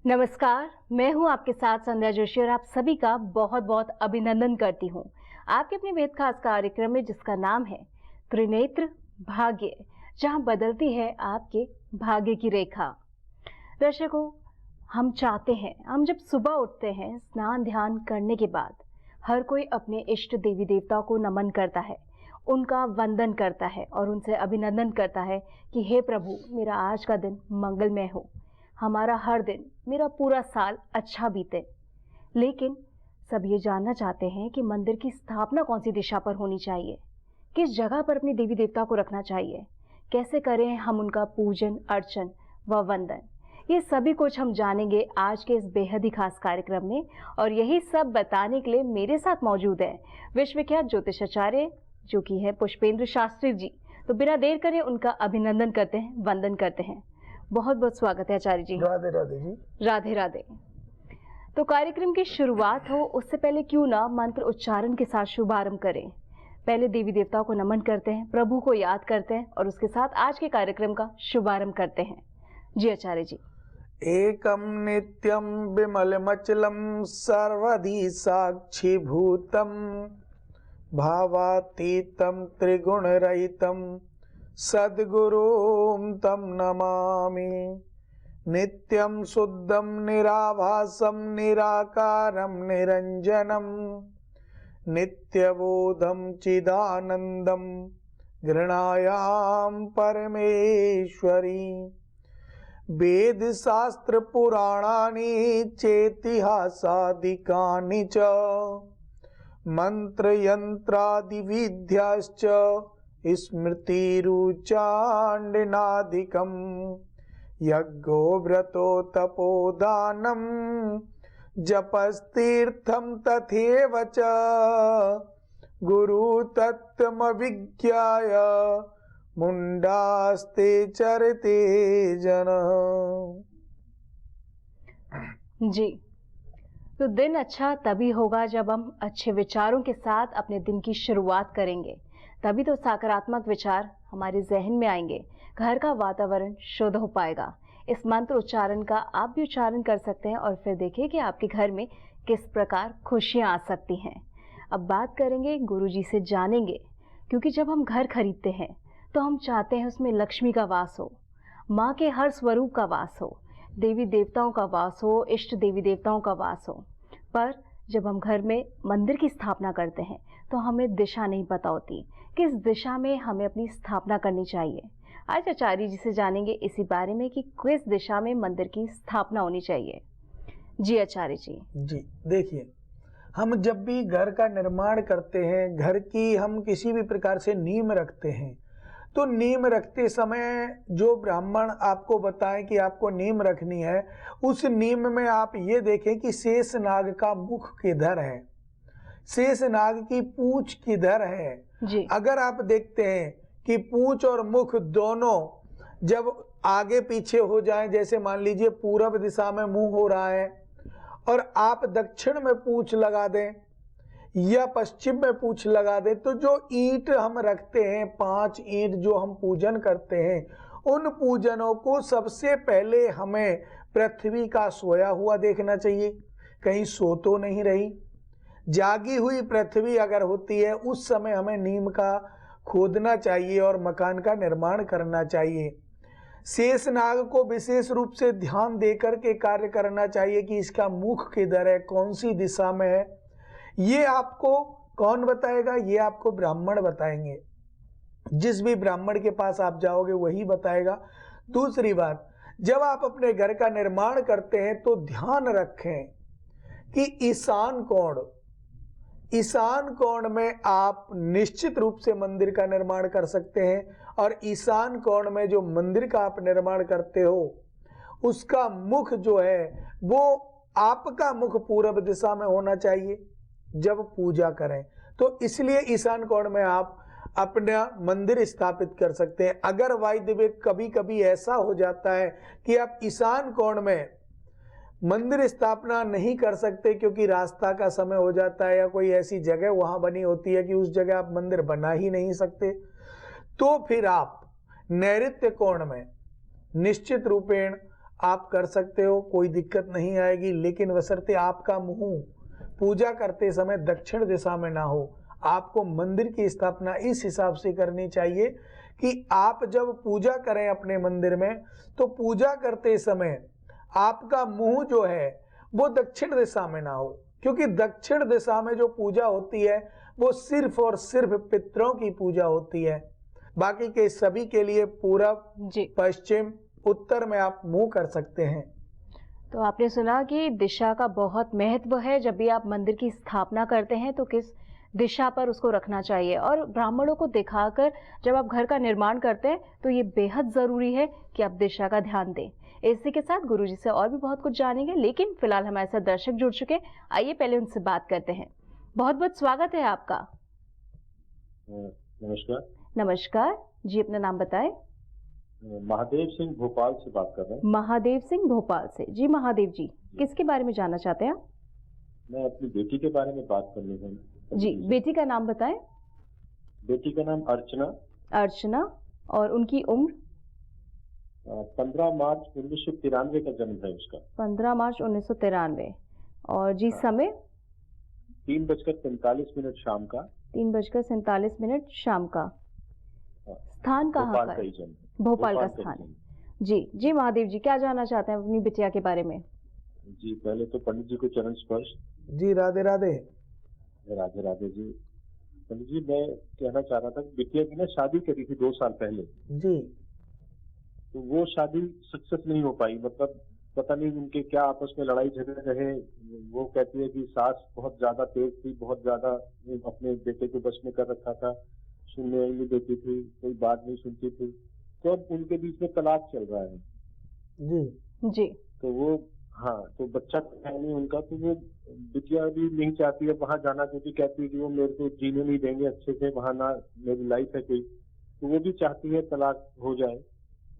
नमस्कार, मैं हूं आपके साथ संध्या जोशी और आप सभी का बहुत बहुत अभिनंदन करती हूं आपके अपने वेद खास कार्यक्रम में, जिसका नाम है त्रिनेत्र भाग्य, जहां बदलती है आपके भाग्य की रेखा। दर्शकों, हम चाहते हैं, हम जब सुबह उठते हैं स्नान ध्यान करने के बाद हर कोई अपने इष्ट देवी देवताओं को नमन करता है, उनका वंदन करता है और उनसे अभिनंदन करता है कि हे प्रभु, मेरा आज का दिन मंगलमय हो, हमारा हर दिन, मेरा पूरा साल अच्छा बीते। लेकिन सब ये जानना चाहते हैं कि मंदिर की स्थापना कौन सी दिशा पर होनी चाहिए, किस जगह पर अपने देवी देवता को रखना चाहिए, कैसे करें हम उनका पूजन अर्चन व वंदन। ये सभी कुछ हम जानेंगे आज के इस बेहद ही खास कार्यक्रम में, और यही सब बताने के लिए मेरे साथ मौजूद है विश्वविख्यात ज्योतिषाचार्य जो कि है पुष्पेंद्र शास्त्री जी। तो बिना देर करे उनका अभिनंदन करते हैं, वंदन करते हैं। बहुत बहुत स्वागत है आचार्य जी। राधे राधे जी। राधे राधे। तो कार्यक्रम की शुरुआत हो उससे पहले क्यों ना मंत्र उच्चारण के साथ शुभारंभ करें। पहले देवी देवताओं को नमन करते हैं, प्रभु को याद करते हैं और उसके साथ आज के कार्यक्रम का शुभारंभ करते हैं। जी आचार्य जी। एकम नित्यम विमलमचलम सर्वधि साक्षी भूतम भावातीतम त्रिगुण रहितम सद्गुरुं तम नमामि। नित्यं शुद्धं निराभासं निराकारं निरंजनं नित्यबोधं चिदानन्दं गृह्णायां परमेश्वरी। वेद शास्त्र पुराणानि चेतिहासादिकानि च मंत्र यंत्रादि विद्याश्च स्मृतिरुच्चाण्डनादिकं यज्ञो व्रतो तपोदानं जपस्तीर्थं तथैव च गुरुतत्त्वमभिज्ञाय मुंडास्ते चरते जन। जी, तो दिन अच्छा तभी होगा जब हम अच्छे विचारों के साथ अपने दिन की शुरुआत करेंगे, तभी तो सकारात्मक विचार हमारे जहन में आएंगे, घर का वातावरण शुद्ध हो पाएगा। इस मंत्र उच्चारण का आप भी उच्चारण कर सकते हैं और फिर देखिए कि आपके घर में किस प्रकार खुशियां आ सकती हैं। अब बात करेंगे गुरुजी से, जानेंगे, क्योंकि जब हम घर खरीदते हैं तो हम चाहते हैं उसमें लक्ष्मी का वास हो, माँ के हर स्वरूप का वास हो, देवी देवताओं का वास हो, इष्ट देवी देवताओं का वास हो। पर जब हम घर में मंदिर की स्थापना करते हैं तो हमें दिशा नहीं पता होती, किस दिशा में हमें अपनी स्थापना करनी चाहिए। आज आचार्य जी से जानेंगे इसी बारे में कि किस दिशा में मंदिर की स्थापना होनी चाहिए। जी आचार्य जी। जी देखिए, हम जब भी घर का निर्माण करते हैं, घर की हम किसी भी प्रकार से नींव रखते हैं, तो नींव रखते समय जो ब्राह्मण आपको बताएं कि आपको नींव रखनी है, उस नींव में आप ये देखें कि शेष नाग का मुख किधर है, शेष नाग की पूंछ किधर है जी। अगर आप देखते हैं कि पूंछ और मुख दोनों जब आगे पीछे हो जाएं, जैसे मान लीजिए पूरब दिशा में मुंह हो रहा है और आप दक्षिण में पूंछ लगा दें या पश्चिम में पूंछ लगा दें, तो जो ईंट हम रखते हैं, 5 ईंट जो हम पूजन करते हैं, उन पूजनों को सबसे पहले हमें पृथ्वी का सोया हुआ देखना चाहिए, कहीं सो तो नहीं रही। जागी हुई पृथ्वी अगर होती है उस समय हमें नीम का खोदना चाहिए और मकान का निर्माण करना चाहिए। शेष नाग को विशेष रूप से ध्यान देकर के कार्य करना चाहिए कि इसका मुख किधर है, कौन सी दिशा में है। ये आपको कौन बताएगा? ये आपको ब्राह्मण बताएंगे। जिस भी ब्राह्मण के पास आप जाओगे वही बताएगा। दूसरी बात, जब आप अपने घर का निर्माण करते हैं तो ध्यान रखें कि ईशान कोण में आप निश्चित रूप से मंदिर का निर्माण कर सकते हैं, और ईशान कोण में जो मंदिर का आप निर्माण करते हो उसका मुख जो है वो आपका मुख पूर्व दिशा में होना चाहिए जब पूजा करें। तो इसलिए ईशान कोण में आप अपना मंदिर स्थापित कर सकते हैं। अगर वायदे कभी कभी ऐसा हो जाता है कि आप ईशान कोण में मंदिर स्थापना नहीं कर सकते क्योंकि रास्ता का समय हो जाता है या कोई ऐसी जगह वहां बनी होती है कि उस जगह आप मंदिर बना ही नहीं सकते, तो फिर आप नैऋत्य कोण में निश्चित रूपेण आप कर सकते हो, कोई दिक्कत नहीं आएगी, लेकिन बशर्ते आपका मुंह पूजा करते समय दक्षिण दिशा में ना हो। आपको मंदिर की स्थापना इस हिसाब से करनी चाहिए कि आप जब पूजा करें अपने मंदिर में, तो पूजा करते समय आपका मुंह जो है वो दक्षिण दिशा में ना हो, क्योंकि दक्षिण दिशा में जो पूजा होती है वो सिर्फ और सिर्फ पितरों की पूजा होती है। बाकी के सभी के लिए पूरब, पश्चिम, उत्तर में आप मुंह कर सकते हैं। तो आपने सुना कि दिशा का बहुत महत्व है। जब भी आप मंदिर की स्थापना करते हैं तो किस दिशा पर उसको रखना चाहिए, और ब्राह्मणों को दिखाकर जब आप घर का निर्माण करते हैं तो ये बेहद जरूरी है कि आप दिशा का ध्यान दें। इसी के साथ गुरुजी से और भी बहुत कुछ जानेंगे, लेकिन फिलहाल हमारे साथ दर्शक जुड़ चुके, आइए पहले उनसे बात करते हैं। बहुत बहुत स्वागत है आपका। नमस्कार। नमस्कार जी, अपना नाम बताएं। महादेव सिंह भोपाल से बात कर रहे हैं। महादेव सिंह भोपाल से। जी महादेव जी, किसके बारे में जानना चाहते हैं आप? मैं अपनी बेटी के बारे में बात करनी है। जी, बेटी का नाम बताएं। बेटी का नाम अर्चना। अर्चना, और उनकी उम्र? 15 मार्च 1993 का जन्म है उसका। 15 मार्च 1993। और जी समय? 3:45 शाम का। 3:47 शाम का। स्थान कहाँ का है? भोपाल का स्थान। जी जी महादेव जी, क्या जानना चाहते हैं अपनी बिटिया के बारे में? जी, पहले तो पंडित जी को चरण स्पर्श। जी राधे राधे। राधे राधे जी। पंडित जी, मैं कहना चाह रहा था कि बिटिया की ना शादी करी थी 2 साल पहले जी, तो वो शादी सक्सेस नहीं हो पाई। मतलब पता नहीं उनके क्या आपस में लड़ाई झगड़े रहे। वो कहती है कि सास बहुत ज्यादा तेज थी, बहुत ज्यादा अपने बेटे को बस में कर रखा था, सुनने नहीं देती थी, कोई बात नहीं सुनती थी। तो अब उनके बीच में तलाक चल रहा है। जी जी। तो वो, हाँ, तो बच्चा है नहीं उनका, तो वो बिटिया भी नहीं चाहती है वहां जाना, क्योंकि कहती है कि वो मेरे को जीने नहीं देंगे अच्छे से, वहां ना मेरी लाइफ है कोई। तो वो भी चाहती है तलाक हो जाए।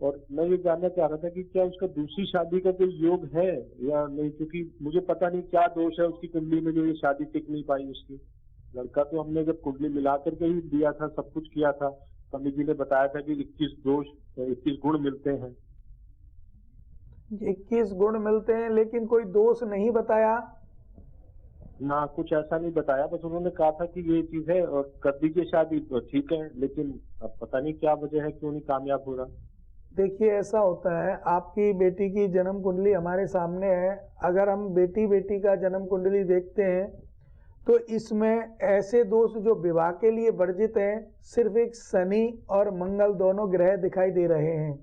और मैं ये जानना चाह रहा था कि क्या उसका दूसरी शादी का कोई योग है या नहीं, क्योंकि मुझे पता नहीं क्या दोष है उसकी कुंडली में जो ये शादी टिक नहीं पाई उसकी। लड़का तो हमने जब कुंडली मिला करके ही दिया था, सब कुछ किया था। पंडित जी ने बताया था कि 21 गुण मिलते हैं। 21 गुण मिलते हैं, लेकिन कोई दोष नहीं बताया ना, कुछ ऐसा नहीं बताया। बस उन्होंने कहा था कि ये चीज है और कर दीजिए शादी, तो ठीक है, लेकिन अब पता नहीं क्या वजह है, क्यों नहीं कामयाब हो रहा। देखिए ऐसा होता है, आपकी बेटी की जन्म कुंडली हमारे सामने है। अगर हम बेटी का जन्म कुंडली देखते हैं तो इसमें ऐसे दोष जो विवाह के लिए वर्जित हैं, सिर्फ एक शनि और मंगल दोनों ग्रह दिखाई दे रहे हैं।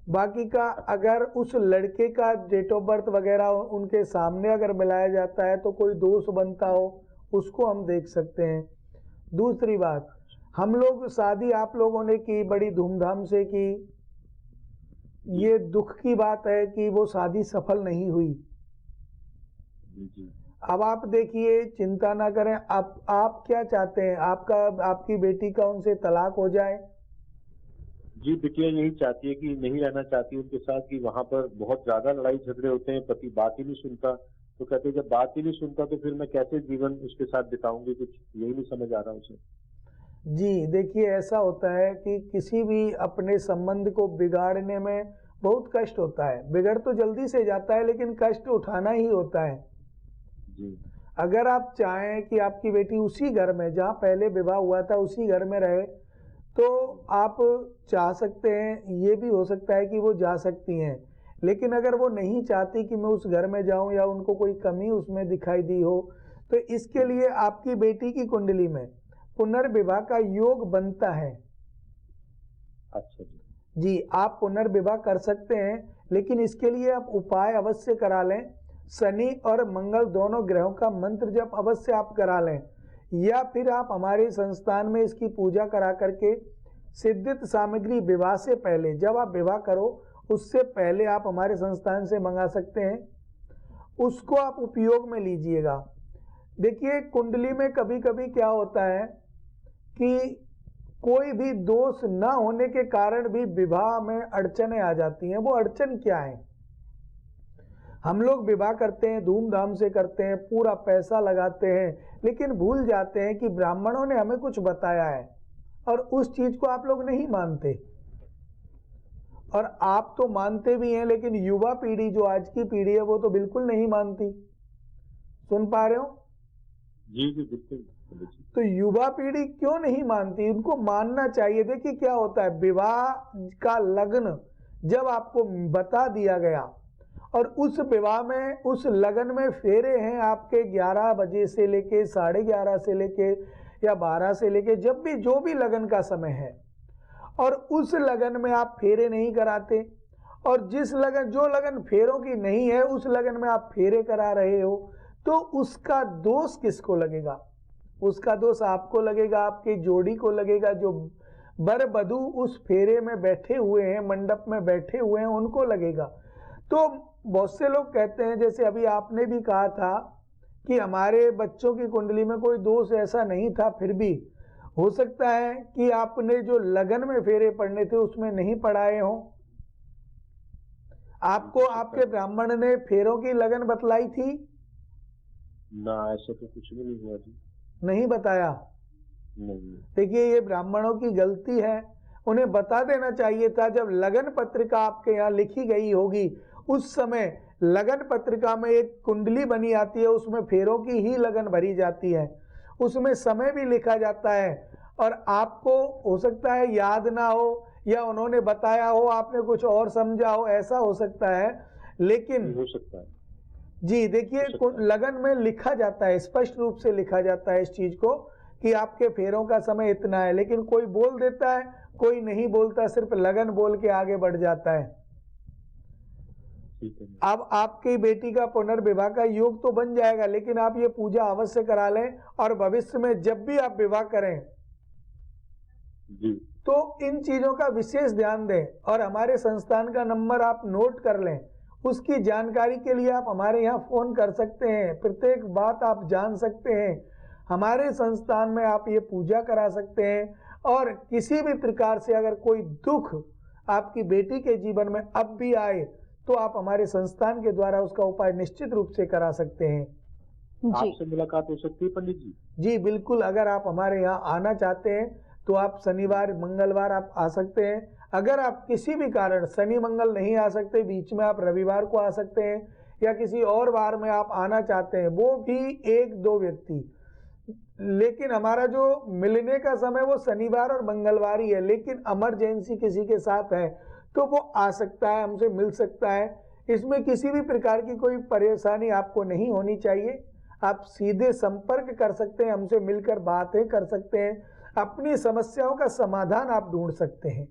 बाकी का अगर उस लड़के का डेट ऑफ बर्थ वगैरह उनके सामने अगर मिलाया जाता है तो कोई दोष बनता हो, उसको हम देख सकते हैं। दूसरी बात, हम लोग शादी आप लोगों ने की, बड़ी धूमधाम से की। ये दुख की बात है कि वो शादी सफल नहीं हुई। अब आप देखिए, चिंता ना करें। आप क्या चाहते हैं? आपकी बेटी का उनसे तलाक हो जाए? जी, बिटिया यही चाहती है कि नहीं रहना चाहती उनके साथ, कि वहां पर बहुत ज्यादा लड़ाई झगड़े होते हैं, पति बात ही नहीं सुनता। तो कहते जब बात ही नहीं सुनता तो फिर मैं कैसे जीवन उसके साथ बिताऊंगी, कुछ यही नहीं समझ आ रहा उसे। जी देखिए, ऐसा होता है कि किसी भी अपने संबंध को बिगाड़ने में बहुत कष्ट होता है। बिगड़ तो जल्दी से जाता है, लेकिन कष्ट उठाना ही होता है। जी। अगर आप चाहें कि आपकी बेटी उसी घर में जहाँ पहले विवाह हुआ था उसी घर में रहे, तो आप चाह सकते हैं। ये भी हो सकता है कि वो जा सकती हैं, लेकिन अगर वो नहीं चाहती कि मैं उस घर में जाऊं या उनको कोई कमी उसमें दिखाई दी हो, तो इसके लिए आपकी बेटी की कुंडली में पुनर्विवाह का योग बनता है। अच्छा जी। जी, आप पुनर्विवाह कर सकते हैं, लेकिन इसके लिए आप उपाय अवश्य करा लें। शनि और मंगल दोनों ग्रहों का मंत्र जप अवश्य आप करा लें, या फिर आप हमारे संस्थान में इसकी पूजा करा करके सिद्धित सामग्री विवाह से पहले, जब आप विवाह करो उससे पहले आप हमारे संस्थान से मंगा सकते हैं। उसको आप उपयोग में लीजिएगा। देखिए, कुंडली में कभी कभी क्या होता है कि कोई भी दोष न होने के कारण भी विवाह में अड़चनें आ जाती हैं। वो अड़चन क्या है? हम लोग विवाह करते हैं, धूमधाम से करते हैं, पूरा पैसा लगाते हैं, लेकिन भूल जाते हैं कि ब्राह्मणों ने हमें कुछ बताया है और उस चीज को आप लोग नहीं मानते। और आप तो मानते भी हैं, लेकिन युवा पीढ़ी जो आज की पीढ़ी है वो तो बिल्कुल नहीं मानती। सुन पा रहे हो? जी जी बिल्कुल बिल्कुल। तो युवा पीढ़ी क्यों नहीं मानती? उनको मानना चाहिए। देखिए क्या होता है, विवाह का लग्न जब आपको बता दिया गया और उस विवाह में, उस लगन में फेरे हैं आपके 11 बजे से लेके 11:30 से लेके या 12 से लेके, जब भी जो भी लगन का समय है, और उस लगन में आप फेरे नहीं कराते, और जिस लगन, जो लगन फेरों की नहीं है, उस लगन में आप फेरे करा रहे हो, तो उसका दोष किसको लगेगा? उसका दोष आपको लगेगा, आपकी जोड़ी को लगेगा, जो वर वधू उस फेरे में बैठे हुए हैं, मंडप में बैठे हुए हैं, उनको लगेगा। तो बहुत से लोग कहते हैं, जैसे अभी आपने भी कहा था कि हमारे बच्चों की कुंडली में कोई दोष ऐसा नहीं था, फिर भी हो सकता है कि आपने जो लगन में फेरे पड़ने थे उसमें नहीं पढ़ाए हों। आपको आपके ब्राह्मण ने फेरों की लगन बतलाई थी? ना, ऐसा तो कुछ भी नहीं हुआ जी। नहीं बताया। नहीं। देखिए ये ब्राह्मणों की गलती है, उन्हें बता देना चाहिए था। जब लगन पत्रिका आपके यहाँ लिखी गई होगी, उस समय लगन पत्रिका में एक कुंडली बनी आती है, उसमें फेरों की ही लगन भरी जाती है, उसमें समय भी लिखा जाता है, और आपको हो सकता है याद ना हो, या उन्होंने बताया हो, आपने कुछ और समझा हो, ऐसा हो सकता है। लेकिन हो सकता है जी देखिए, लगन में लिखा जाता है, स्पष्ट रूप से लिखा जाता है इस चीज को कि आपके फेरों का समय इतना है, लेकिन कोई बोल देता है, कोई नहीं बोलता, सिर्फ लगन बोल के आगे बढ़ जाता है। अब आपकी बेटी का पुनर्विवाह का योग तो बन जाएगा, लेकिन आप ये पूजा अवश्य करा लें, और भविष्य में जब भी आप विवाह करें जी तो इन चीजों का विशेष ध्यान दें, और हमारे संस्थान का नंबर आप नोट कर लें। उसकी जानकारी के लिए आप हमारे यहाँ फोन कर सकते हैं, प्रत्येक बात आप जान सकते हैं। हमारे संस्थान में आप ये पूजा करा सकते हैं, और किसी भी प्रकार से अगर कोई दुख आपकी बेटी के जीवन में अब भी आए, तो आप हमारे संस्थान के द्वारा उसका उपाय निश्चित रूप से करा सकते हैं। जी आपसे मुलाकात हो सकती है पंडित जी? जी बिल्कुल, अगर आप हमारे यहाँ आना चाहते हैं तो आप शनिवार मंगलवार आप आ सकते हैं। अगर आप किसी भी कारण शनि मंगल नहीं आ सकते, बीच में आप रविवार को आ सकते हैं, या किसी और वार में आप आना चाहते हैं, वो भी 1-2 व्यक्ति। लेकिन हमारा जो मिलने का समय वो शनिवार और मंगलवार ही है, लेकिन इमरजेंसी किसी के साथ है तो वो आ सकता है, हमसे मिल सकता है। इसमें किसी भी प्रकार की कोई परेशानी आपको नहीं होनी चाहिए। आप सीधे संपर्क कर सकते हैं, हमसे मिलकर बातें कर सकते हैं, अपनी समस्याओं का समाधान आप ढूंढ सकते हैं।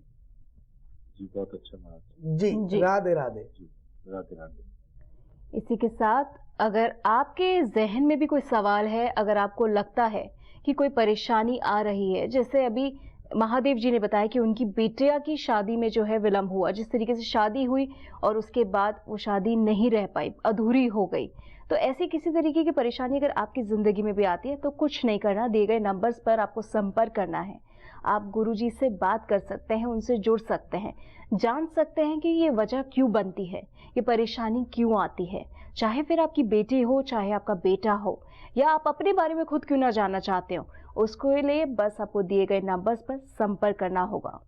जी बहुत अच्छा महाराज जी, जी। राधे राधे। जी, राधे राधे। इसी के साथ अगर आपके जहन में भी कोई सवाल है, अगर आपको लगता है कि कोई परेशानी आ रही है, जैसे अभी महादेव जी ने बताया कि उनकी बेटिया की शादी में जो है विलंब हुआ, जिस तरीके से शादी हुई और उसके बाद वो शादी नहीं रह पाई, अधूरी हो गई, तो ऐसी किसी तरीके की परेशानी अगर आपकी ज़िंदगी में भी आती है तो कुछ नहीं करना, दिए गए नंबर्स पर आपको संपर्क करना है। आप गुरुजी से बात कर सकते हैं, उनसे जुड़ सकते हैं, जान सकते हैं कि ये वजह क्यों बनती है, ये परेशानी क्यों आती है। चाहे फिर आपकी बेटी हो, चाहे आपका बेटा हो, या आप अपने बारे में खुद क्यों ना जानना चाहते हो, उसके लिए बस आपको दिए गए नंबर्स पर संपर्क करना होगा।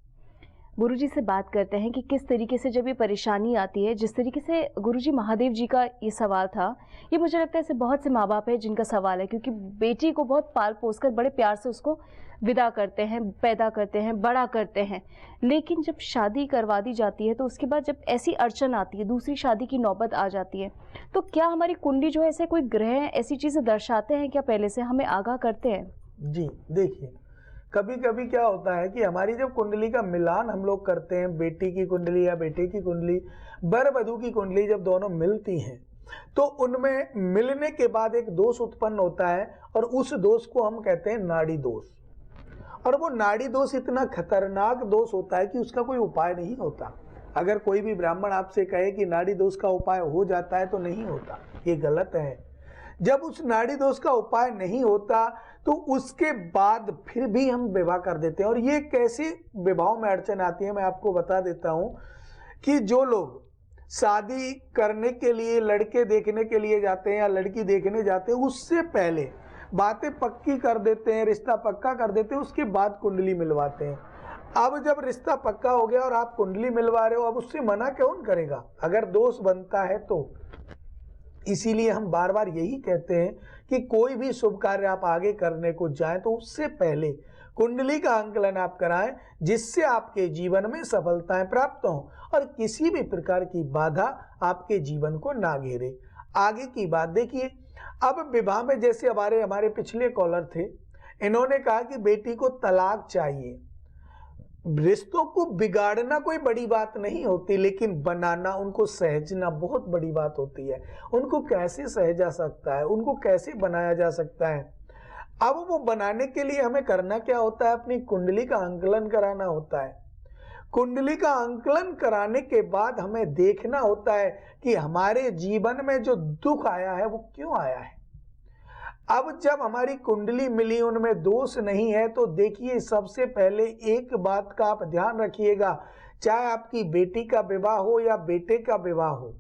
गुरुजी से बात करते हैं कि किस तरीके से जब ये परेशानी आती है, जिस तरीके से गुरुजी महादेव जी का ये सवाल था, ये मुझे लगता है ऐसे बहुत से माँ बाप है जिनका सवाल है, क्योंकि बेटी को बहुत पाल पोस कर बड़े प्यार से उसको विदा करते हैं, पैदा करते हैं, बड़ा करते हैं, लेकिन जब शादी करवा दी जाती है तो उसके बाद जब ऐसी अड़चन आती है, दूसरी शादी की नौबत आ जाती है, तो क्या हमारी कुंडली जो है ऐसे कोई ग्रह ऐसी चीज़ें दर्शाते हैं क्या, पहले से हमें आगाह करते हैं? जी देखिए, कभी कभी क्या होता है कि हमारी जब कुंडली का मिलान हम लोग करते हैं, बेटी की कुंडली या बेटे की कुंडली, वर वधू की कुंडली जब दोनों मिलती हैं, तो उनमें मिलने के बाद एक दोष उत्पन्न होता है, और उस दोष को हम कहते हैं नाड़ी दोष। और वो नाड़ी दोष इतना खतरनाक दोष होता है कि उसका कोई उपाय नहीं होता। अगर कोई भी ब्राह्मण आपसे कहे कि नाड़ी दोष का उपाय हो जाता है, तो नहीं होता, ये गलत है। जब उस नाड़ी दोष का उपाय नहीं होता तो उसके बाद फिर भी हम विवाह कर देते हैं। और ये कैसे विवाहों में अड़चन आती है, मैं आपको बता देता हूं कि जो लोग शादी करने के लिए, लड़के देखने के लिए जाते हैं या लड़की देखने जाते हैं, उससे पहले बातें पक्की कर देते हैं, रिश्ता पक्का कर देते हैं, उसके बाद कुंडली मिलवाते हैं। अब जब रिश्ता पक्का हो गया और आप कुंडली मिलवा रहे हो, अब उससे मना कौन करेगा अगर दोष बनता है तो। इसीलिए हम बार बार यही कहते हैं कि कोई भी शुभ कार्य आप आगे करने को जाएं तो उससे पहले कुंडली का आंकलन आप कराएं, जिससे आपके जीवन में सफलताएं प्राप्त हों और किसी भी प्रकार की बाधा आपके जीवन को ना घेरे। आगे की बात देखिए, अब विवाह में जैसे हमारे पिछले कॉलर थे, इन्होंने कहा कि बेटी को तलाक चाहिए। रिश्तों को बिगाड़ना कोई बड़ी बात नहीं होती, लेकिन बनाना, उनको सहेजना बहुत बड़ी बात होती है। उनको कैसे सहेजा सकता है, उनको कैसे बनाया जा सकता है। अब वो बनाने के लिए हमें करना क्या होता है, अपनी कुंडली का आंकलन कराना होता है। कुंडली का आंकलन कराने के बाद हमें देखना होता है कि हमारे जीवन में जो दुख आया है वो क्यों आया है। अब जब हमारी कुंडली मिली, उनमें दोष नहीं है, तो देखिए सबसे पहले एक बात का आप ध्यान रखिएगा, चाहे आपकी बेटी का विवाह हो या बेटे का विवाह हो,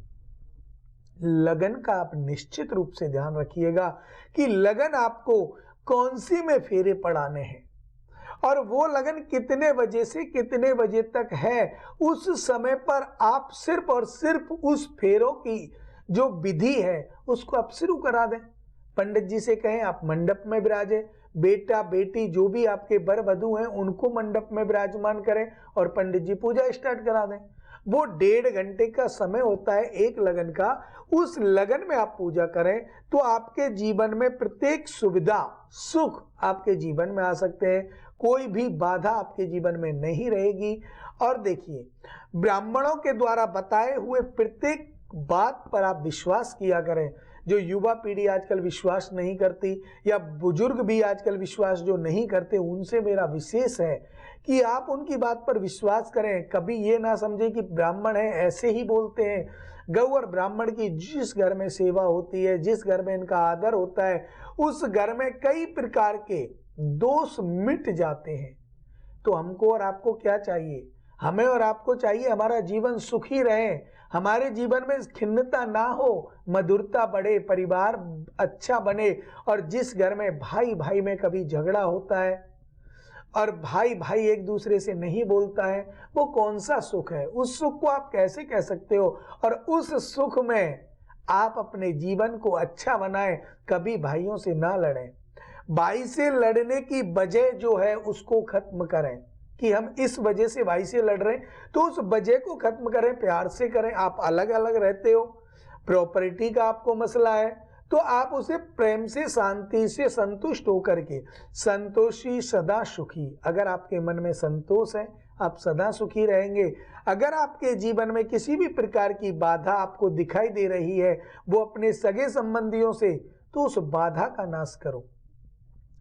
लगन का आप निश्चित रूप से ध्यान रखिएगा कि लगन आपको कौन सी में फेरे पड़ाने हैं और वो लगन कितने बजे से कितने बजे तक है। उस समय पर आप सिर्फ और सिर्फ उस फेरों की जो विधि है उसको आप शुरू करा दें। पंडित जी से कहें आप मंडप में विराजे, बेटा बेटी जो भी आपके वर वधू हैं उनको मंडप में विराजमान करें और पंडित जी पूजा स्टार्ट करा दें। वो 1.5 घंटे का समय होता है एक लगन का, उस लगन में आप पूजा करें तो आपके जीवन में प्रत्येक सुविधा सुख आपके जीवन में आ सकते हैं, कोई भी बाधा आपके जीवन में नहीं रहेगी। और देखिए, ब्राह्मणों के द्वारा बताए हुए प्रत्येक बात पर आप विश्वास किया करें। जो युवा पीढ़ी आजकल विश्वास नहीं करती या बुजुर्ग भी आजकल विश्वास जो नहीं करते, उनसे मेरा विशेष है कि आप उनकी बात पर विश्वास करें। कभी ये ना समझें कि ब्राह्मण है ऐसे ही बोलते हैं। गौ और ब्राह्मण की जिस घर में सेवा होती है, जिस घर में इनका आदर होता है, उस घर में कई प्रकार के दोष मिट जाते हैं। तो हमको और आपको क्या चाहिए, हमें और आपको चाहिए हमारा जीवन सुखी रहे, हमारे जीवन में खिन्नता ना हो, मधुरता बढ़े, परिवार अच्छा बने। और जिस घर में भाई भाई में कभी झगड़ा होता है और भाई भाई एक दूसरे से नहीं बोलता है, वो कौन सा सुख है, उस सुख को आप कैसे कह सकते हो। और उस सुख में आप अपने जीवन को अच्छा बनाएं, कभी भाइयों से ना लड़ें। भाई से लड़ने की वजह जो है उसको खत्म करें कि हम इस वजह से भाई से लड़ रहे हैं, तो उस वजह को खत्म करें, प्यार से करें। आप अलग अलग रहते हो, प्रॉपर्टी का आपको मसला है, तो आप उसे प्रेम से शांति से संतुष्ट होकर के, संतोषी सदा सुखी, अगर आपके मन में संतोष है आप सदा सुखी रहेंगे। अगर आपके जीवन में किसी भी प्रकार की बाधा आपको दिखाई दे रही है, वो अपने सगे संबंधियों से, तो उस बाधा का नाश करो,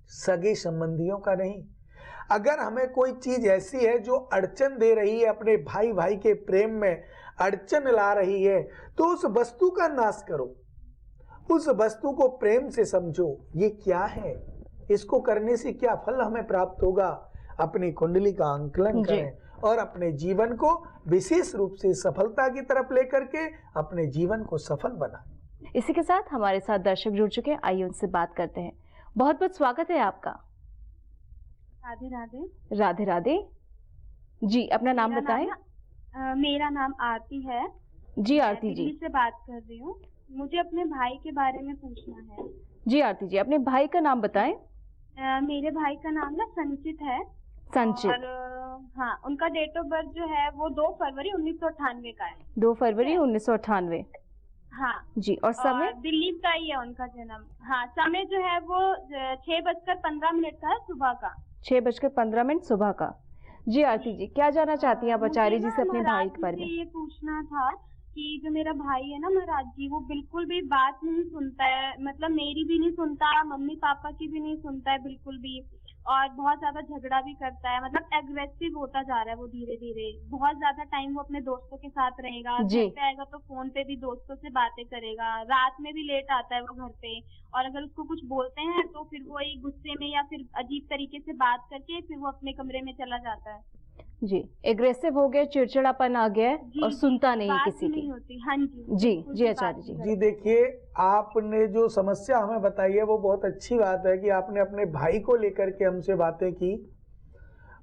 सगे संबंधियों का नहीं। अगर हमें कोई चीज ऐसी है जो अड़चन दे रही है, अपने भाई भाई के प्रेम में अड़चन ला रही है, तो उस वस्तु का नाश करो, उस वस्तु को प्रेम से समझो, ये क्या है, इसको करने से क्या फल हमें प्राप्त होगा। अपनी कुंडली का आंकलन करें और अपने जीवन को विशेष रूप से सफलता की तरफ लेकर के अपने जीवन को सफल बनाएं। इसी के साथ हमारे साथ दर्शक जुड़ चुके हैं, आइए उनसे बात करते हैं। बहुत बहुत स्वागत है आपका। राधे राधे। राधे राधे जी, अपना नाम बताएं। मेरा नाम आरती है जी। आरती जी, दिल्ली से बात कर रही हूँ। मुझे अपने भाई के बारे में पूछना है। जी आरती जी, अपने भाई का नाम बताएं। मेरे भाई का नाम ना संचित है। संचित। और हाँ, उनका डेट ऑफ बर्थ जो है वो 2 फरवरी 1998 का है। 2 फरवरी 1998। हाँ जी। और समय? दिल्ली का ही है उनका जन्म। हाँ, समय जो है वो 6:15 का है, सुबह का 6:15 सुबह का। जी आरती जी, क्या जानना चाहती हैं आप आचार्य जी से अपने भाई के बारे में? ये पूछना था कि जो मेरा भाई है ना महाराज जी, वो बिल्कुल भी बात नहीं सुनता है, मतलब मेरी भी नहीं सुनता, मम्मी पापा की भी नहीं सुनता है बिल्कुल भी, और बहुत ज्यादा झगड़ा भी करता है, मतलब एग्रेसिव होता जा रहा है वो धीरे धीरे। बहुत ज्यादा टाइम वो अपने दोस्तों के साथ रहेगा, घर पे आएगा तो फोन पे भी दोस्तों से बातें करेगा, रात में भी लेट आता है वो घर पे, और अगर उसको कुछ बोलते हैं तो फिर वो एक गुस्से में या फिर अजीब तरीके से बात करके फिर वो अपने कमरे में चला जाता है। जी, एग्रेसिव हो गया, चिड़चिड़ापन आ गया है और सुनता नहीं किसी की। होती। हाँ जी जी आचार्य जी। जी देखिए, आपने जो समस्या हमें बताई है वो बहुत अच्छी बात है कि आपने अपने भाई को लेकर के हमसे बातें की।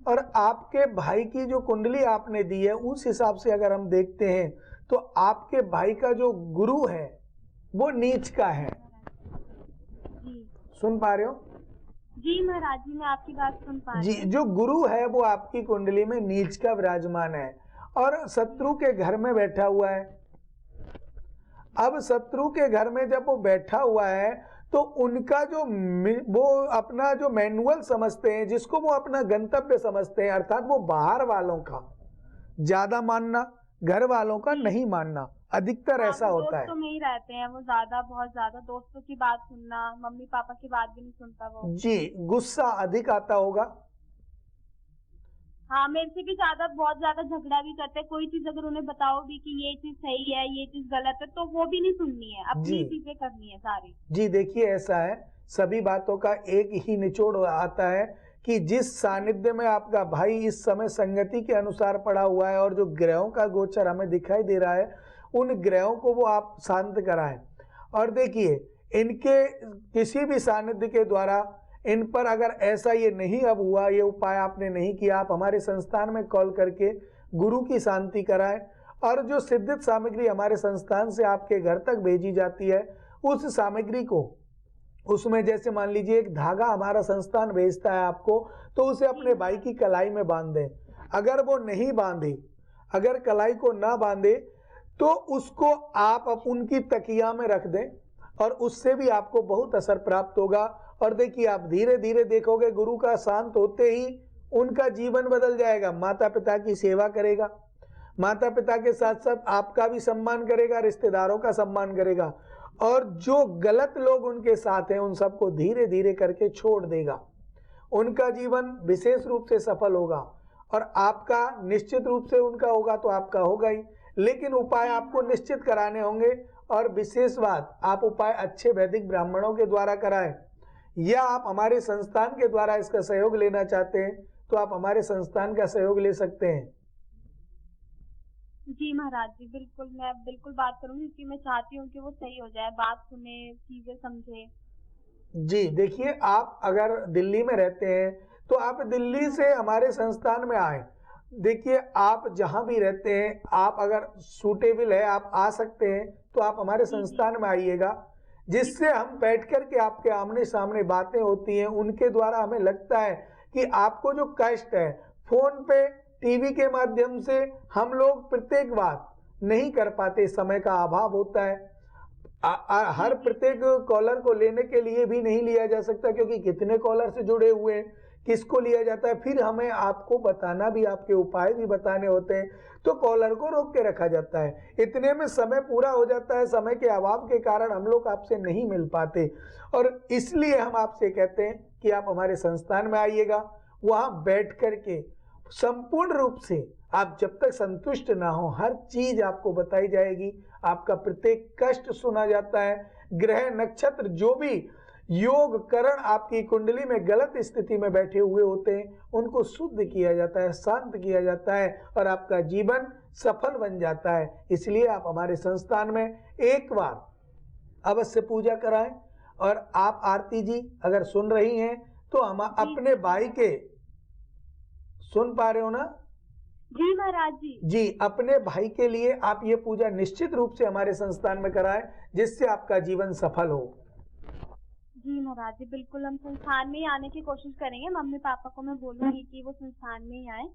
और आपके भाई की जो कुंडली आपने दी है उस हिसाब से अगर हम देखते हैं तो आपके भाई का जो गुरु है वो नीच का है। जी सुन पा रहे हो? जी महाराज जी, मैं आपकी बात सुन पा रही जी, हूँ। जो गुरु है वो आपकी कुंडली में नीच का विराजमान है और शत्रु के घर में बैठा हुआ है। अब शत्रु के घर में जब वो बैठा हुआ है तो उनका जो वो अपना जो मैनुअल समझते हैं, जिसको वो अपना गंतव्य समझते हैं, अर्थात वो बाहर वालों का ज्यादा मानना, घर वालों का नहीं मानना, अधिकतर हाँ, ऐसा वो होता है। दोस्तों में ही रहते हैं, वो बहुत ज्यादा दोस्तों की बात सुनना, मम्मी पापा की बात भी नहीं सुनता वो। जी, गुस्सा अधिक आता होगा। हाँ, मेरे से भी बहुत ज्यादा झगड़ा भी करते हैं। कोई चीज अगर उन्हें बताओ भी कि ये चीज सही है, ये चीज गलत है, तो वो भी नहीं सुननी है, अपनी जी। चीजें करनी है सारी। जी देखिए, ऐसा है, सभी बातों का एक ही निचोड़ आता है कि जिस सानिध्य में आपका भाई इस समय संगति के अनुसार पड़ा हुआ है और जो ग्रहों का गोचर हमें दिखाई दे रहा है, उन ग्रहों को वो आप शांत कराएं। और देखिए, इनके किसी भी सानिध्य के द्वारा इन पर अगर ऐसा ये नहीं अब हुआ, ये उपाय आपने नहीं किया, आप हमारे संस्थान में कॉल करके गुरु की शांति कराएं। और जो सिद्धित सामग्री हमारे संस्थान से आपके घर तक भेजी जाती है, उस सामग्री को, उसमें जैसे मान लीजिए एक धागा हमारा संस्थान भेजता है आपको, तो उसे अपने भाई की कलाई में बांध दें। अगर वो नहीं बांधे, अगर कलाई को ना बांधे, तो उसको आप उनकी तकिया में रख दें और उससे भी आपको बहुत असर प्राप्त होगा। और देखिए, आप धीरे धीरे देखोगे गुरु का शांत होते ही उनका जीवन बदल जाएगा। माता पिता की सेवा करेगा, माता पिता के साथ साथ आपका भी सम्मान करेगा, रिश्तेदारों का सम्मान करेगा, और जो गलत लोग उनके साथ हैं उन सबको धीरे धीरे करके छोड़ देगा। उनका जीवन विशेष रूप से सफल होगा और आपका निश्चित रूप से उनका होगा तो आपका होगा ही, लेकिन उपाय आपको निश्चित कराने होंगे। और विशेष बात, आप उपाय अच्छे वैदिक ब्राह्मणों के द्वारा कराएं, या आप हमारे संस्थान के द्वारा इसका सहयोग लेना चाहते हैं तो आप हमारे संस्थान का सहयोग ले सकते हैं। जी महाराज जी, बिल्कुल, मैं बिल्कुल बात करूंगी, क्योंकि मैं चाहती हूँ कि वो सही हो जाए, बात सुने, चीजें समझे। जी देखिए, आप अगर दिल्ली में रहते हैं तो आप दिल्ली से हमारे संस्थान में आए। देखिए, आप जहां भी रहते हैं, आप अगर सूटेबल है, आप आ सकते हैं तो आप हमारे संस्थान में आइएगा, जिससे हम बैठ कर के आपके आमने सामने बातें होती हैं। उनके द्वारा हमें लगता है कि आपको जो कष्ट है, फोन पे, टीवी के माध्यम से हम लोग प्रत्येक बात नहीं कर पाते, समय का अभाव होता है। हर प्रत्येक कॉलर को लेने के लिए भी नहीं लिया जा सकता, क्योंकि कितने कॉलर से जुड़े हुए हैं, किसको लिया जाता है, फिर हमें आपको बताना भी, आपके उपाय भी बताने होते हैं, तो कॉलर को रोक के रखा जाता है। इतने में समय पूरा हो जाता है, समय के अभाव के कारण हम लोग आपसे नहीं मिल पाते, और इसलिए हम आपसे कहते हैं कि आप हमारे संस्थान में आइएगा। वहाँ बैठ कर के संपूर्ण रूप से आप जब तक संतुष्ट ना हो, हर चीज आपको बताई जाएगी, आपका प्रत्येक कष्ट सुना जाता है। ग्रह नक्षत्र जो भी योग करण आपकी कुंडली में गलत स्थिति में बैठे हुए होते हैं, उनको शुद्ध किया जाता है, शांत किया जाता है, और आपका जीवन सफल बन जाता है। इसलिए आप हमारे संस्थान में एक बार अवश्य पूजा कराएं। और आप आरती जी अगर सुन रही हैं तो हम अपने भाई के, सुन पा रहे हो ना? जी महाराज जी। जी, अपने भाई के लिए आप ये पूजा निश्चित रूप से हमारे संस्थान में कराएं, जिससे आपका जीवन सफल हो। जी महाराज जी, बिल्कुल, हम संस्थान में ही आने की कोशिश करेंगे। मम्मी पापा को मैं बोलूंगी कि वो संस्थान में ही आए।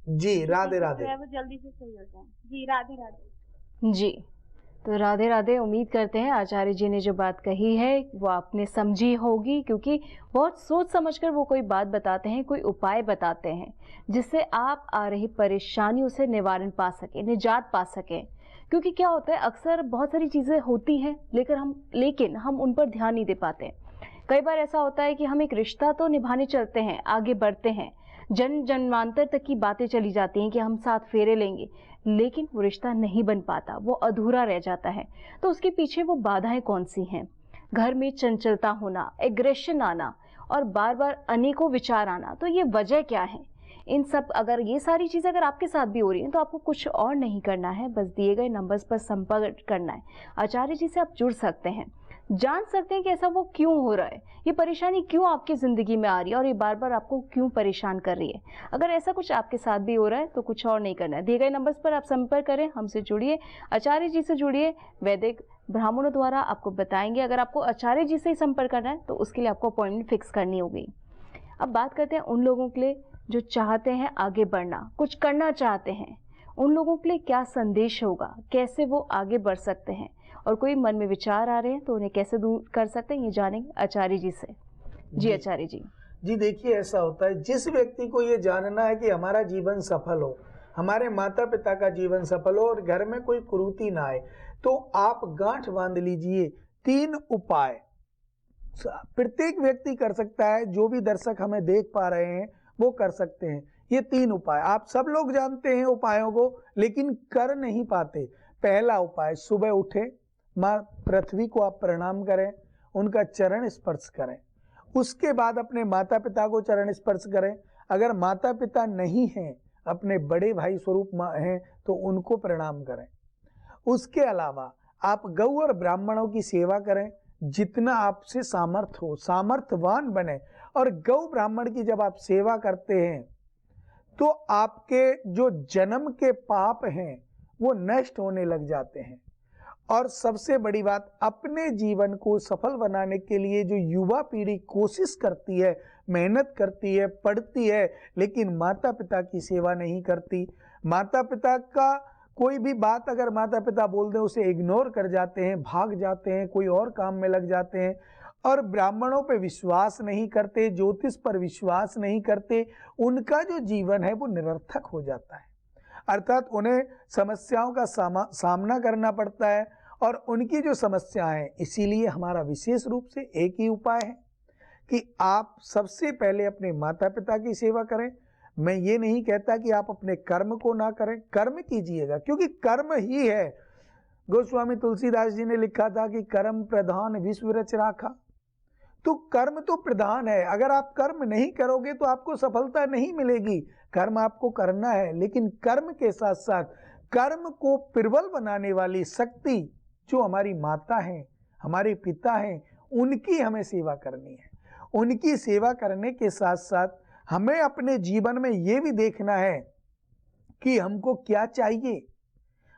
जी, राधे राधे। जो है वो जल्दी से सही हो जाए। जी, राधे राधे। जी, तो राधे राधे। उम्मीद करते हैं आचार्य जी ने जो बात कही है वो आपने समझी होगी, क्योंकि बहुत सोच समझकर वो कोई बात बताते हैं, कोई उपाय बताते हैं, जिससे आप आ रही परेशानियों से निवारण पा सकें, निजात पा सकें। क्योंकि क्या होता है, अक्सर बहुत सारी चीज़ें होती हैं लेकिन हम उन पर ध्यान नहीं दे पाते। कई बार ऐसा होता है कि हम एक रिश्ता तो निभाने चलते हैं, आगे बढ़ते हैं, जन्मांतर तक की बातें चली जाती हैं कि हम साथ फेरे लेंगे, लेकिन वो रिश्ता नहीं बन पाता, वो अधूरा रह जाता है। तो उसके पीछे वो बाधाएं कौन सी हैं? घर में चंचलता होना, एग्रेशन आना और बार बार अनेकों विचार आना, तो ये वजह क्या है? इन सब, अगर ये सारी चीज़ें अगर आपके साथ भी हो रही हैं तो आपको कुछ और नहीं करना है, बस दिए गए नंबर्स पर संपर्क करना है। आचार्य जी से आप जुड़ सकते हैं जान सकते हैं कि ऐसा वो क्यों हो रहा है, ये परेशानी क्यों आपकी ज़िंदगी में आ रही है और ये बार बार आपको क्यों परेशान कर रही है। अगर ऐसा कुछ आपके साथ भी हो रहा है तो कुछ और नहीं करना है, दिए गए नंबर्स पर आप संपर्क करें, हमसे जुड़िए, आचार्य जी से जुड़िए, वैदिक ब्राह्मणों द्वारा आपको बताएंगे। अगर आपको आचार्य जी से ही संपर्क करना है तो उसके लिए आपको अपॉइंटमेंट फिक्स करनी होगी। अब बात करते हैं उन लोगों के लिए जो चाहते हैं आगे बढ़ना, कुछ करना चाहते हैं, उन लोगों के लिए क्या संदेश होगा, कैसे वो आगे बढ़ सकते हैं, और कोई मन में विचार आ रहे हैं तो उन्हें कैसे दूर कर सकते हैं, ये जानेंगे आचार्य जी से। जी आचार्य जी। जी देखिए, ऐसा होता है, जिस व्यक्ति को ये जानना है कि हमारा जीवन सफल हो, हमारे माता पिता का जीवन सफल हो और घर में कोई कुरीति ना आए, तो आप गांठ बांध लीजिए 3 उपाय प्रत्येक व्यक्ति कर सकता है। जो भी दर्शक हमें देख पा रहे हैं वो कर सकते हैं। ये 3 उपाय आप सब लोग जानते हैं उपायों को, लेकिन कर नहीं पाते। पहला उपाय, सुबह उठे, माँ पृथ्वी को आप प्रणाम करें, उनका चरण स्पर्श करें। उसके बाद अपने माता पिता को चरण स्पर्श करें। अगर माता पिता नहीं हैं, अपने बड़े भाई स्वरूप हैं, तो उनको प्रणाम करें। उसके अलावा आप गौ और ब्राह्मणों की सेवा करें, जितना आपसे सामर्थ्य हो, सामर्थ्यवान बने। और गौ ब्राह्मण की जब आप सेवा करते हैं तो आपके जो जन्म के पाप हैं वो नष्ट होने लग जाते हैं। और सबसे बड़ी बात, अपने जीवन को सफल बनाने के लिए जो युवा पीढ़ी कोशिश करती है, मेहनत करती है, पढ़ती है, लेकिन माता पिता की सेवा नहीं करती, माता पिता का कोई भी बात अगर माता पिता बोल दें उसे इग्नोर कर जाते हैं, भाग जाते हैं, कोई और काम में लग जाते हैं, और ब्राह्मणों पे विश्वास नहीं करते, ज्योतिष पर विश्वास नहीं करते, उनका जो जीवन है वो निरर्थक हो जाता है। अर्थात उन्हें समस्याओं का सामना करना पड़ता है और उनकी जो समस्याएं हैं। इसीलिए हमारा विशेष रूप से एक ही उपाय है कि आप सबसे पहले अपने माता पिता की सेवा करें। मैं ये नहीं कहता कि आप अपने कर्म को ना करें, कर्म कीजिएगा, क्योंकि कर्म ही है। गोस्वामी तुलसीदास जी ने लिखा था कि कर्म प्रधान विश्व रच राखा। तो कर्म तो प्रधान है। अगर आप कर्म नहीं करोगे तो आपको सफलता नहीं मिलेगी। कर्म आपको करना है, लेकिन कर्म के साथ साथ कर्म को प्रबल बनाने वाली शक्ति जो हमारी माता है, हमारे पिता हैं, उनकी हमें सेवा करनी है। उनकी सेवा करने के साथ साथ हमें अपने जीवन में ये भी देखना है कि हमको क्या चाहिए,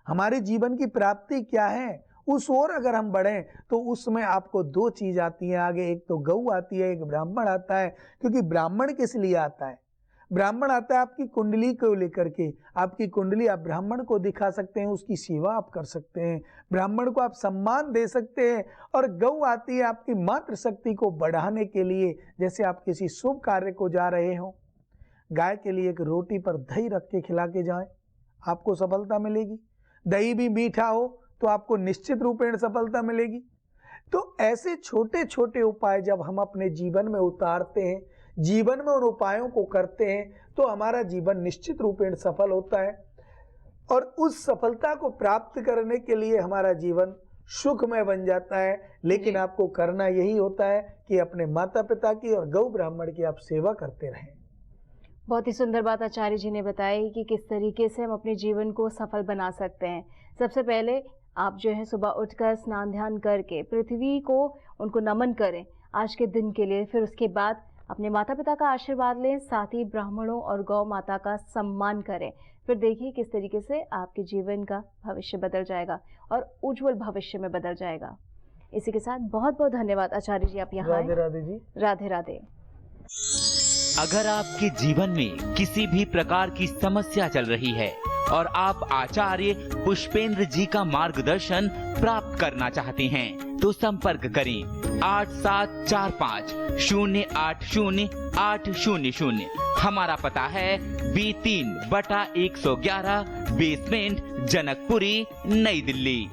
हमारे जीवन की प्राप्ति क्या है। उस ओर अगर हम बढ़ें तो उसमें आपको 2 चीज आती हैं आगे, एक तो गौ आती है, एक ब्राह्मण आता है। क्योंकि ब्राह्मण किस लिए आता है? ब्राह्मण आता है आपकी कुंडली को लेकर के। आपकी कुंडली आप ब्राह्मण को दिखा सकते हैं, उसकी सेवा आप कर सकते हैं, ब्राह्मण को आप सम्मान दे सकते हैं। और गौ आती है आपकी मातृशक्ति को बढ़ाने के लिए। जैसे आप किसी शुभ कार्य को जा रहे हो, गाय के लिए एक रोटी पर दही रख के खिला के जाएं, आपको सफलता मिलेगी। दही भी मीठा हो तो आपको निश्चित रूपेण सफलता मिलेगी। तो ऐसे छोटे छोटे उपाय जब हम अपने जीवन में उतारते हैं, जीवन में उन उपायों को करते हैं, तो हमारा जीवन निश्चित रूपेण सफल होता है। और उस सफलता को प्राप्त करने के लिए हमारा जीवन सुखमय बन जाता है। लेकिन आपको करना यही होता है कि अपने माता पिता की और गौ ब्राह्मण की आप सेवा करते रहें। बहुत ही सुंदर बात आचार्य जी ने बताई कि किस तरीके से हम अपने जीवन को सफल बना सकते हैं। सबसे पहले आप जो है सुबह उठकर स्नान ध्यान करके पृथ्वी को उनको नमन करें आज के दिन के लिए। फिर उसके बाद अपने माता पिता का आशीर्वाद लें, साथ ही ब्राह्मणों और गौ माता का सम्मान करें। फिर देखिए किस तरीके से आपके जीवन का भविष्य बदल जाएगा और उज्जवल भविष्य में बदल जाएगा। इसी के साथ बहुत बहुत धन्यवाद आचार्य जी, आप यहाँ आए। राधे राधे जी। राधे राधे। अगर आपके जीवन में किसी भी प्रकार की समस्या चल रही है और आप आचार्य पुष्पेंद्र जी का मार्गदर्शन प्राप्त करना चाहते हैं तो संपर्क करें 8745080800। हमारा पता है B3/111 बेसमेंट, जनकपुरी, नई दिल्ली।